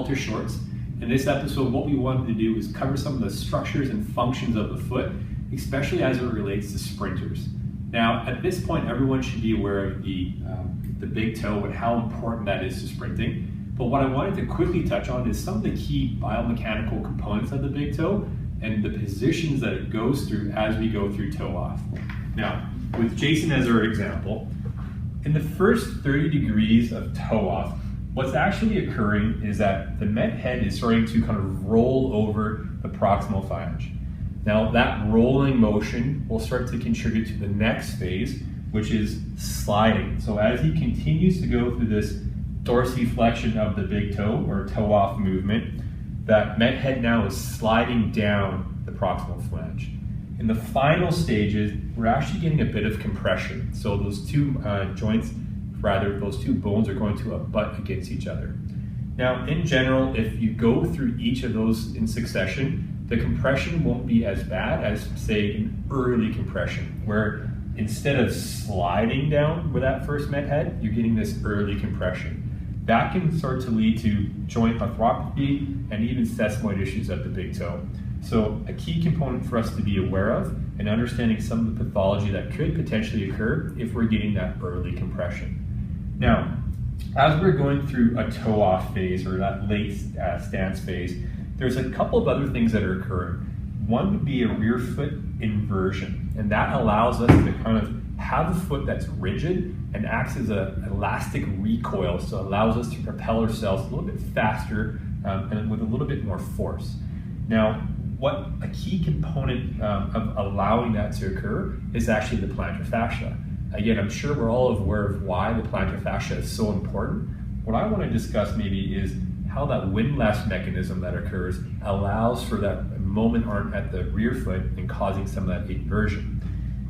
Altis shorts. In this episode, what we wanted to do is cover some of the structures and functions of the foot, especially as it relates to sprinters. Now, at this point, everyone should be aware of the big toe and how important that is to sprinting. But what I wanted to quickly touch on is some of the key biomechanical components of the big toe and the positions that it goes through as we go through toe off. Now, with Jason as our example, in the first 30 degrees of toe off, what's actually occurring is that the met head is starting to kind of roll over the proximal phalange. Now, that rolling motion will start to contribute to the next phase, which is sliding. So as he continues to go through this dorsiflexion of the big toe or toe off movement, that met head now is sliding down the proximal flange. In the final stages, we're actually getting a bit of compression. So those two those two bones are going to butt against each other. Now, in general, if you go through each of those in succession, the compression won't be as bad as, say, an early compression, where instead of sliding down with that first met head, you're getting this early compression. That can start to lead to joint arthropathy and even sesamoid issues at the big toe. So a key component for us to be aware of and understanding some of the pathology that could potentially occur if we're getting that early compression. Now, as we're going through a toe off phase or that late stance phase, there's a couple of other things that are occurring. One would be a rear foot inversion, and that allows us to kind of have a foot that's rigid and acts as an elastic recoil, so it allows us to propel ourselves a little bit faster and with a little bit more force. Now, what a key component of allowing that to occur is actually the plantar fascia. Again, I'm sure we're all aware of why the plantar fascia is so important. What I want to discuss maybe is how that windlass mechanism that occurs allows for that moment arm at the rear foot and causing some of that inversion.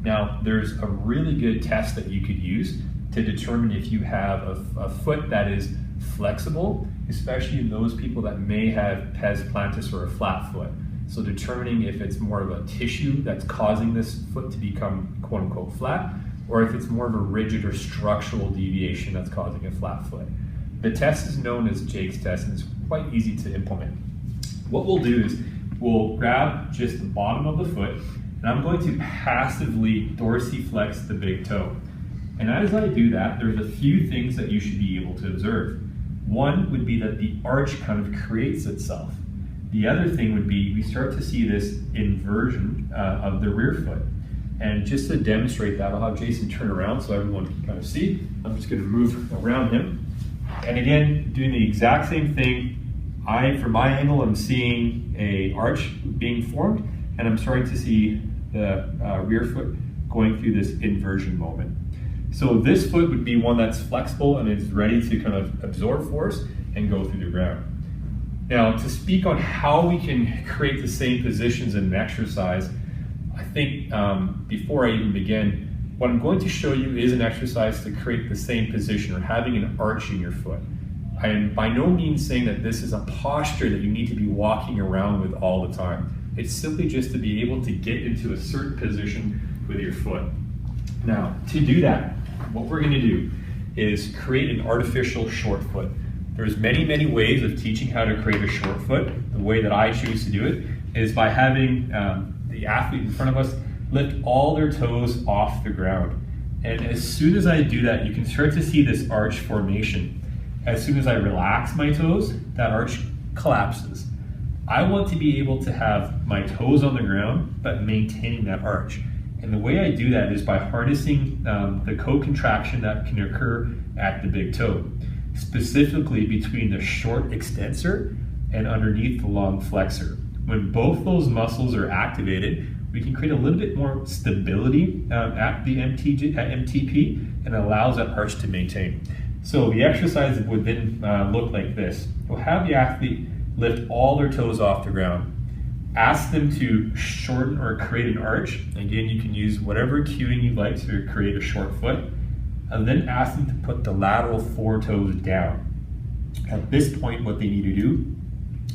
Now, there's a really good test that you could use to determine if you have a foot that is flexible, especially in those people that may have pes plantar or a flat foot. So determining if it's more of a tissue that's causing this foot to become quote unquote flat, or if it's more of a rigid or structural deviation that's causing a flat foot. The test is known as Jake's test and it's quite easy to implement. What we'll do is we'll grab just the bottom of the foot and I'm going to passively dorsiflex the big toe. And as I do that, there's a few things that you should be able to observe. One would be that the arch kind of creates itself. The other thing would be we start to see this inversion of the rear foot. And just to demonstrate that, I'll have Jason turn around so everyone can kind of see. I'm just going to move around him. And again, doing the exact same thing. From my angle, I'm seeing a arch being formed, and I'm starting to see the rear foot going through this inversion moment. So this foot would be one that's flexible and is ready to kind of absorb force and go through the ground. Now, to speak on how we can create the same positions in an exercise, I think before I even begin, what I'm going to show you is an exercise to create the same position or having an arch in your foot. I am by no means saying that this is a posture that you need to be walking around with all the time. It's simply just to be able to get into a certain position with your foot. Now, to do that, what we're going to do is create an artificial short foot. There's many, many ways of teaching how to create a short foot. The way that I choose to do it is by having the athlete in front of us lift all their toes off the ground. And as soon as I do that, you can start to see this arch formation. As soon as I relax my toes, that arch collapses. I want to be able to have my toes on the ground, but maintaining that arch. And the way I do that is by harnessing the co-contraction that can occur at the big toe, specifically between the short extensor and underneath the long flexor. When both those muscles are activated, we can create a little bit more stability at the MTP and allows that arch to maintain. So the exercise would then look like this. We'll have the athlete lift all their toes off the ground. Ask them to shorten or create an arch. Again, you can use whatever cueing you'd like to create a short foot. And then ask them to put the lateral four toes down. At this point, what they need to do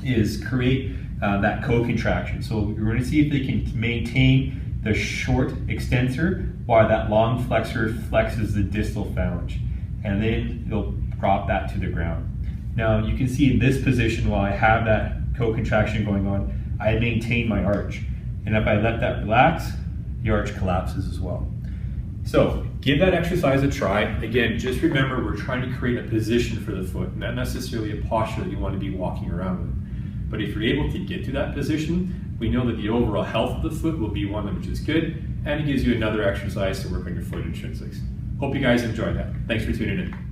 is create that co-contraction. So we're going to see if they can maintain the short extensor while that long flexor flexes the distal phalange. And then they'll drop that to the ground. Now you can see in this position, while I have that co-contraction going on, I maintain my arch. And if I let that relax, the arch collapses as well. So give that exercise a try. Again, just remember we're trying to create a position for the foot, not necessarily a posture that you want to be walking around with. But if you're able to get to that position, we know that the overall health of the foot will be one which is good, and it gives you another exercise to work on your foot intrinsics. Hope you guys enjoyed that. Thanks for tuning in.